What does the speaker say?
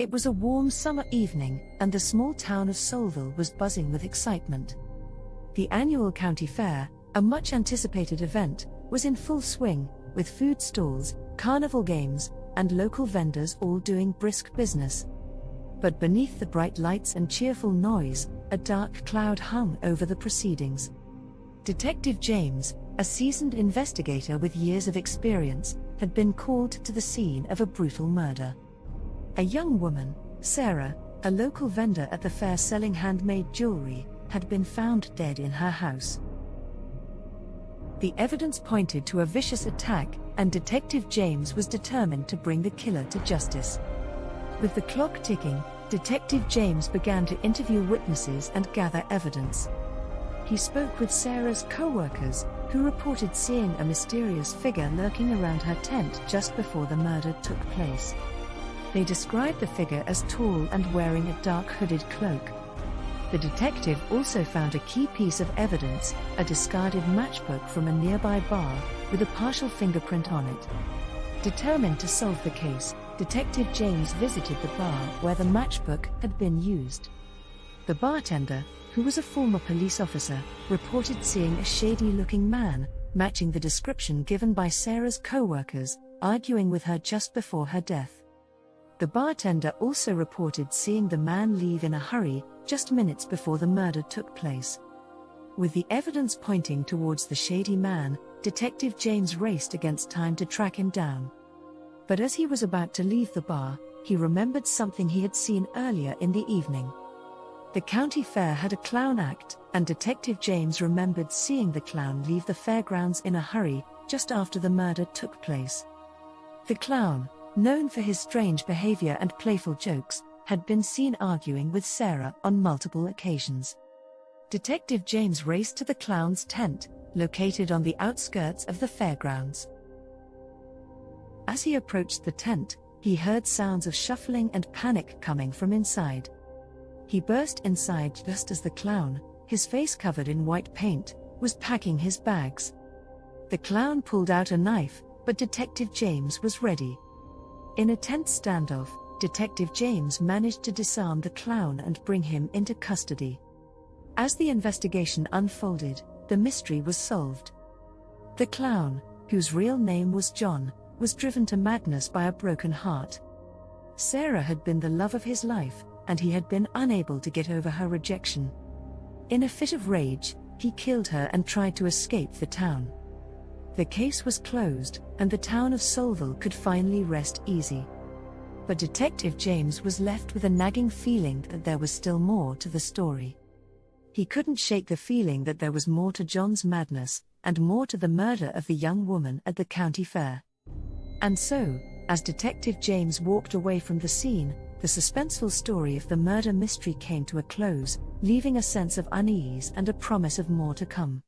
It was a warm summer evening, and the small town of Soulville was buzzing with excitement. The annual county fair, a much-anticipated event, was in full swing, with food stalls, carnival games, and local vendors all doing brisk business. But beneath the bright lights and cheerful noise, a dark cloud hung over the proceedings. Detective James, a seasoned investigator with years of experience, had been called to the scene of a brutal murder. A young woman, Sarah, a local vendor at the fair selling handmade jewelry, had been found dead in her house. The evidence pointed to a vicious attack, and Detective James was determined to bring the killer to justice. With the clock ticking, Detective James began to interview witnesses and gather evidence. He spoke with Sarah's co-workers, who reported seeing a mysterious figure lurking around her tent just before the murder took place. They described the figure as tall and wearing a dark hooded cloak. The detective also found a key piece of evidence, a discarded matchbook from a nearby bar, with a partial fingerprint on it. Determined to solve the case, Detective James visited the bar where the matchbook had been used. The bartender, who was a former police officer, reported seeing a shady-looking man, matching the description given by Sarah's co-workers, arguing with her just before her death. The bartender also reported seeing the man leave in a hurry, just minutes before the murder took place. With the evidence pointing towards the shady man, Detective James raced against time to track him down. But as he was about to leave the bar, he remembered something he had seen earlier in the evening. The county fair had a clown act, and Detective James remembered seeing the clown leave the fairgrounds in a hurry, just after the murder took place. The clown, known for his strange behavior and playful jokes, had been seen arguing with Sarah on multiple occasions. Detective James raced to the clown's tent, located on the outskirts of the fairgrounds. As he approached the tent, he heard sounds of shuffling and panic coming from inside. He burst inside just as the clown, his face covered in white paint, was packing his bags. The clown pulled out a knife, but Detective James was ready. In a tense standoff, Detective James managed to disarm the clown and bring him into custody. As the investigation unfolded, the mystery was solved. The clown, whose real name was John, was driven to madness by a broken heart. Sarah had been the love of his life, and he had been unable to get over her rejection. In a fit of rage, he killed her and tried to escape the town. The case was closed, and the town of Soulville could finally rest easy. But Detective James was left with a nagging feeling that there was still more to the story. He couldn't shake the feeling that there was more to John's madness, and more to the murder of the young woman at the county fair. And so, as Detective James walked away from the scene, the suspenseful story of the murder mystery came to a close, leaving a sense of unease and a promise of more to come.